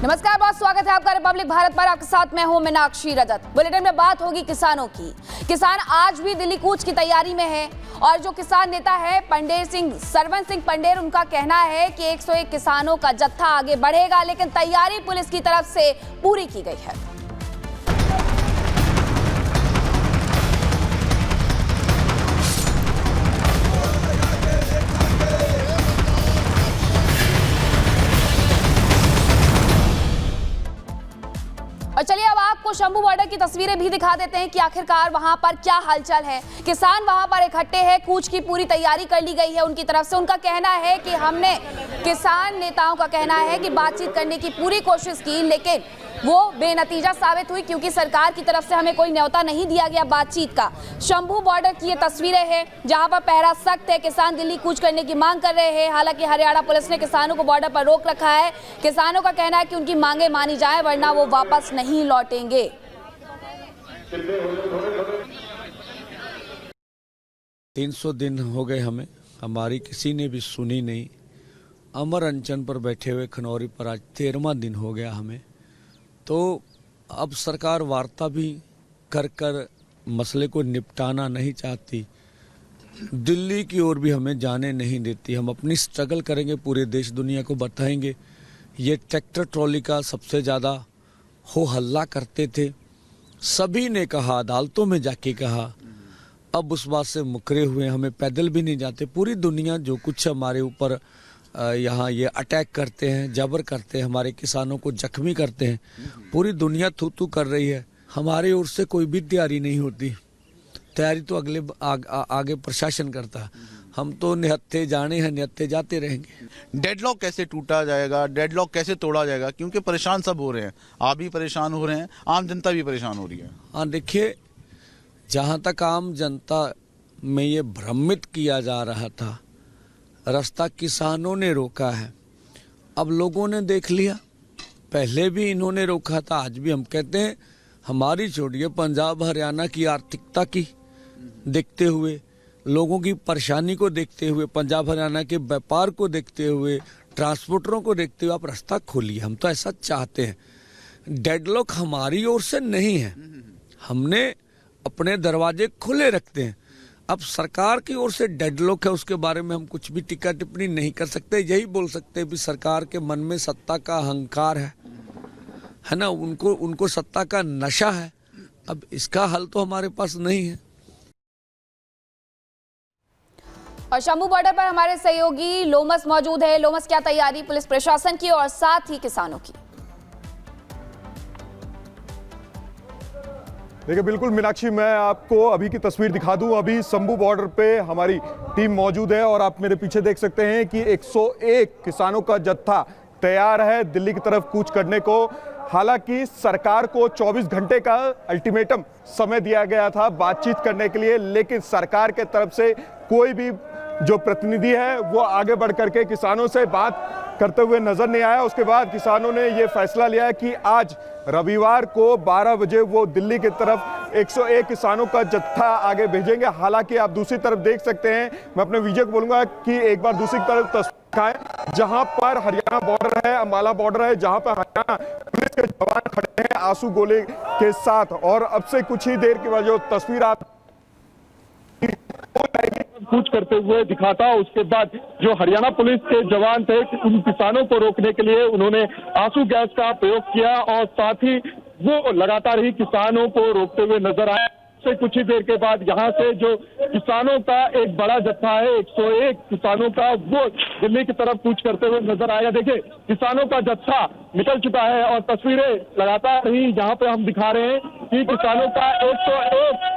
नमस्कार, बहुत स्वागत है आपका रिपब्लिक भारत पर। आपके साथ मैं हूं मीनाक्षी रजत। बुलेटिन में बात होगी किसानों की। किसान आज भी दिल्ली कूच की तैयारी में है और जो किसान नेता है सरवन सिंह पंडेर, उनका कहना है कि 101 किसानों का जत्था आगे बढ़ेगा, लेकिन तैयारी पुलिस की तरफ से पूरी की गई है। और चलिए अब आपको शंभू बॉर्डर की तस्वीरें भी दिखा देते हैं कि आखिरकार वहां पर क्या हलचल है। किसान वहां पर इकट्ठे हैं, कूच की पूरी तैयारी कर ली गई है उनकी तरफ से। उनका कहना है कि किसान नेताओं का कहना है कि बातचीत करने की पूरी कोशिश की, लेकिन वो बेनतीजा साबित हुई क्योंकि सरकार की तरफ से हमें कोई न्योता नहीं दिया गया बातचीत का। शंभू बॉर्डर की ये तस्वीरें हैं जहां पर पहरा सख्त है। किसान दिल्ली कूच करने की मांग कर रहे हैं। हालांकि हरियाणा पुलिस ने किसानों को बॉर्डर पर रोक रखा है। किसानों का कहना है कि उनकी मांगे मानी जाए वरना वो वापस नहीं लौटेंगे। 300 दिन हो गए हमें, हमारी किसी ने भी सुनी नहीं। अमर अनशन पर बैठे हुए खनौरी पर आज 13वां दिन हो गया हमें। तो अब सरकार वार्ता भी कर मसले को निपटाना नहीं चाहती, दिल्ली की ओर भी हमें जाने नहीं देती। हम अपनी स्ट्रगल करेंगे, पूरे देश दुनिया को बताएंगे। ये ट्रैक्टर ट्रॉली का सबसे ज़्यादा हो हल्ला करते थे, सभी ने कहा, अदालतों में जाके कहा। अब उस बात से मुकरे हुए, हमें पैदल भी नहीं जाते। पूरी दुनिया जो कुछ हमारे ऊपर यहाँ ये अटैक करते हैं, जबर करते हैं, हमारे किसानों को जख्मी करते हैं, पूरी दुनिया थू कर रही है। हमारी ओर से कोई भी तैयारी नहीं होती। तैयारी तो आगे प्रशासन करता है। हम तो निहत्थे जाने हैं, निहत्थे जाते रहेंगे। डेडलॉक कैसे टूटा जाएगा, डेडलॉक कैसे तोड़ा जाएगा, क्योंकि परेशान सब हो रहे हैं। आप भी परेशान हो रहे हैं, आम जनता भी परेशान हो रही है। हाँ देखिए, जहाँ तक आम जनता में ये भ्रमित किया जा रहा था, रास्ता किसानों ने रोका है। अब लोगों ने देख लिया, पहले भी इन्होंने रोका था, आज भी हम कहते हैं। हमारी छोड़िए, पंजाब हरियाणा की आर्थिकता की देखते हुए, लोगों की परेशानी को देखते हुए, पंजाब हरियाणा के व्यापार को देखते हुए, ट्रांसपोर्टरों को देखते हुए आप रास्ता खोलिए। हम तो ऐसा चाहते हैं। डेडलॉक हमारी ओर से नहीं है, हमने अपने दरवाजे खुले रखते हैं। अब सरकार की ओर से डेडलॉक है, उसके बारे में हम कुछ भी टीका टिप्पणी नहीं कर सकते। यही बोल सकते हैं भी सरकार के मन में सत्ता का अहंकार है ना, उनको सत्ता का नशा है। अब इसका हल तो हमारे पास नहीं है। और शंभू बॉर्डर पर हमारे सहयोगी लोमस मौजूद है। लोमस, क्या तैयारी पुलिस प्रशासन की और साथ ही किसानों की? देखिए बिल्कुल मीनाक्षी, मैं आपको अभी की तस्वीर दिखा दूं। अभी शंभू बॉर्डर पे हमारी टीम मौजूद है और आप मेरे पीछे देख सकते हैं कि 101 किसानों का जत्था तैयार है दिल्ली की तरफ कूच करने को। हालांकि सरकार को 24 घंटे का अल्टीमेटम समय दिया गया था बातचीत करने के लिए, लेकिन सरकार के तरफ से कोई भी जो प्रतिनिधि है वो आगे बढ़ करके किसानों से बात करते हुए नजर नहीं आया। उसके बाद किसानों ने ये फैसला लिया कि आज रविवार को 12 बजे वो दिल्ली की तरफ 101 किसानों का जत्था आगे भेजेंगे। हालांकि आप दूसरी तरफ देख सकते हैं, मैं अपने विजय को बोलूंगा कि एक बार दूसरी तरफ तस्वीर दिखाएं, जहां पर हरियाणा बॉर्डर है, अंबाला बॉर्डर है, जहां पर हरियाणा पुलिस के जवान खड़े हैं आंसू गोले के साथ। और अब से कुछ ही देर की वजह जो तस्वीर आप कूच करते हुए दिखाता। उसके बाद जो हरियाणा पुलिस के जवान थे, उन किसानों को रोकने के लिए उन्होंने आंसू गैस का प्रयोग किया और साथ ही वो लगातार ही किसानों को रोकते हुए नजर आए। से कुछ ही देर के बाद यहाँ से जो किसानों का एक बड़ा जत्था है 101 किसानों का, वो दिल्ली की तरफ कूच करते हुए नजर आया। देखिए, किसानों का जत्था निकल चुका है और तस्वीरें लगातार ही यहाँ पे हम दिखा रहे हैं कि किसानों का 101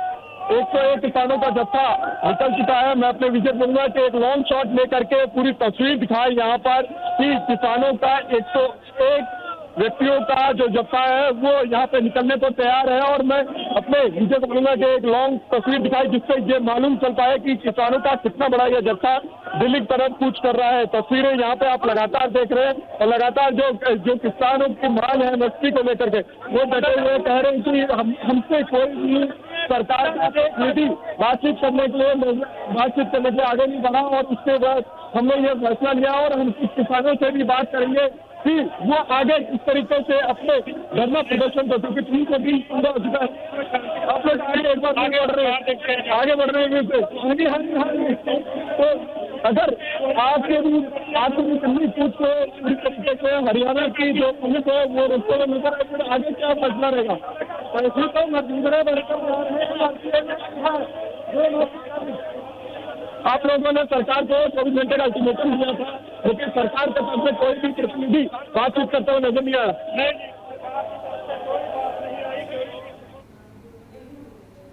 किसानों का जत्था निकल चुका है। मैं अपने विजय बोलूंगा कि एक लॉन्ग शॉट लेकर के पूरी तस्वीर दिखाई यहाँ पर कि किसानों का 101 व्यक्तियों का जो जत्था है वो यहाँ पे निकलने को तैयार है। और मैं अपने विजय को बोलूंगा कि एक लॉन्ग तस्वीर दिखाई जिससे ये मालूम चल पाए कि किसानों का कितना बड़ा यह जत्था दिल्ली की तरफ कूच कर रहा है। तस्वीरें यहाँ पे आप लगातार देख रहे हैं और लगातार जो किसानों की मांग है एमएसपी को लेकर के, वो डटे हुए कह रहे हैं कि हमसे कोई भी सरकार का प्रतिनिधि बातचीत करने के लिए आगे नहीं बढ़ा और उसके बाद हमने ये फैसला लिया और हम किसानों से भी बात करेंगे कि वो आगे इस तरीके से अपने धरना प्रदर्शन कर सके। 3 पूरा हो चुका है। आप लोग आगे एक बार आगे बढ़ रहे हैं तो अगर आपके भी दिल्ली कूच को पूरी तरीके से हरियाणा की जो पुलिस है वो रुकते हुए नजर आए तो आगे क्या फैसला रहेगा? ऐसे तो मजबूर आप लोगों ने सरकार को 24 घंटे का अल्टीमेटम दिया था, लेकिन सरकार के तरफ से कोई भी प्रतिनिधि बातचीत करते हुए नजर नहीं आया।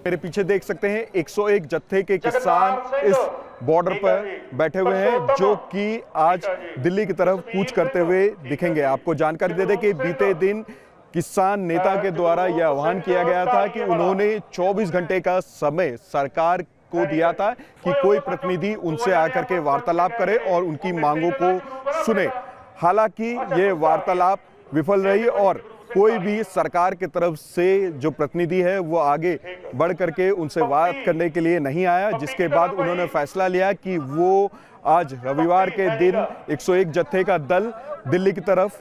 मेरे पीछे देख सकते हैं 101 जत्थे के किसान इस बॉर्डर पर बैठे हुए हैं जो कि आज दिल्ली की तरफ कूच करते हुए दिखेंगे। आपको जानकारी दे दें कि बीते दिन किसान नेता के द्वारा यह आह्वान किया गया था कि उन्होंने 24 घंटे का समय सरकार को दिया था कि कोई प्रतिनिधि उनसे आकर के वार्तालाप करे और उनकी मांगों को सुने। हालांकि ये वार्तालाप विफल रही और कोई भी सरकार की तरफ से जो प्रतिनिधि है वो आगे बढ़ करके उनसे बात करने के लिए नहीं आया, जिसके बाद उन्होंने फैसला लिया कि वो आज रविवार के दिन 101 जत्थे का दल दिल्ली की तरफ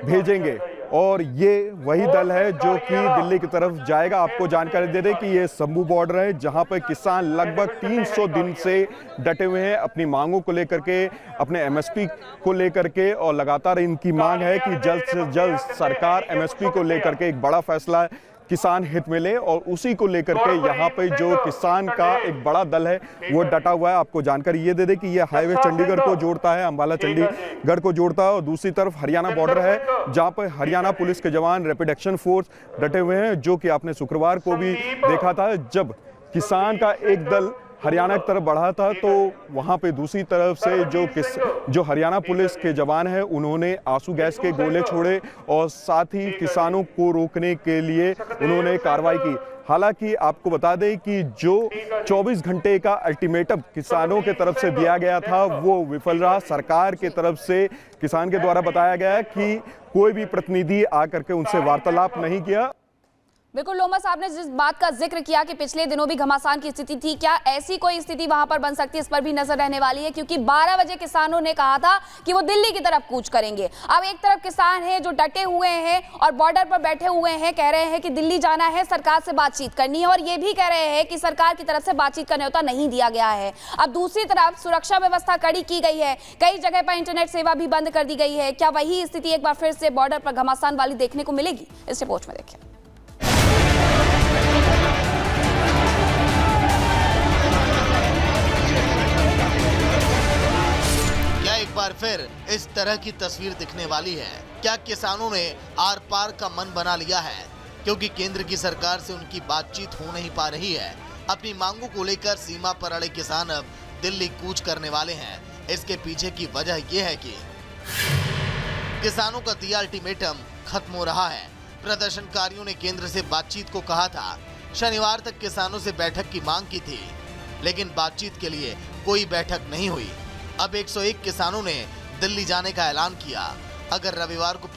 भेजेंगे और ये वही दल है जो कि दिल्ली की तरफ जाएगा। आपको जानकारी दे दें कि ये शंभू बॉर्डर है जहां पर किसान लगभग 300 दिन से डटे हुए हैं अपनी मांगों को लेकर के, अपने एमएसपी को लेकर के, और लगातार इनकी मांग है कि जल्द से जल्द सरकार एमएसपी को लेकर के एक बड़ा फैसला किसान हित में ले और उसी को लेकर के यहाँ पे जो किसान का एक बड़ा दल है वो डटा हुआ है। आपको जानकारी ये दे दे कि ये हाईवे चंडीगढ़ को जोड़ता है, अंबाला चंडीगढ़ को जोड़ता है और दूसरी तरफ हरियाणा बॉर्डर है जहाँ पर हरियाणा पुलिस के जवान रैपिड एक्शन फोर्स डटे हुए हैं, जो कि आपने शुक्रवार को भी देखा था जब किसान का एक दल हरियाणा की तरफ बढ़ा था तो वहां पे दूसरी तरफ से जो हरियाणा पुलिस के जवान हैं उन्होंने आंसू गैस के गोले छोड़े और साथ ही किसानों को रोकने के लिए उन्होंने कार्रवाई की। हालांकि आपको बता दें कि जो 24 घंटे का अल्टीमेटम किसानों के तरफ से दिया गया था वो विफल रहा। सरकार के तरफ से किसान के द्वारा बताया गया कि कोई भी प्रतिनिधि आकर के उनसे वार्तालाप नहीं किया। बिल्कुल लोमा साहब ने जिस बात का जिक्र किया कि पिछले दिनों भी घमासान की स्थिति थी, क्या ऐसी कोई स्थिति वहां पर बन सकती है, इस पर भी नजर रहने वाली है क्योंकि 12 बजे किसानों ने कहा था कि वो दिल्ली की तरफ कूच करेंगे। अब एक तरफ किसान हैं जो डटे हुए हैं और बॉर्डर पर बैठे हुए हैं, कह रहे हैं कि दिल्ली जाना है, सरकार से बातचीत करनी है और ये भी कह रहे हैं कि सरकार की तरफ से बातचीत का न्योता नहीं दिया गया है। अब दूसरी तरफ सुरक्षा व्यवस्था कड़ी की गई है, कई जगह पर इंटरनेट सेवा भी बंद कर दी गई है। क्या वही स्थिति एक बार फिर से बॉर्डर पर घमासान वाली देखने को मिलेगी? इस रिपोर्ट में देखिए। एक बार फिर इस तरह की तस्वीर दिखने वाली है? क्या किसानों ने आर पार का मन बना लिया है क्योंकि केंद्र की सरकार से उनकी बातचीत हो नहीं पा रही है? अपनी मांगों को लेकर सीमा पर अड़े किसान अब दिल्ली कूच करने वाले हैं। इसके पीछे की वजह यह है कि किसानों का दिया अल्टीमेटम खत्म हो रहा है। प्रदर्शनकारियों ने केंद्र से बातचीत को कहा था। शनिवार तक किसानों से बैठक की मांग की थी, लेकिन बातचीत के लिए कोई बैठक नहीं हुई। अब 101 किसानों ने दिल्ली जाने का ऐलान किया। अगर रविवार को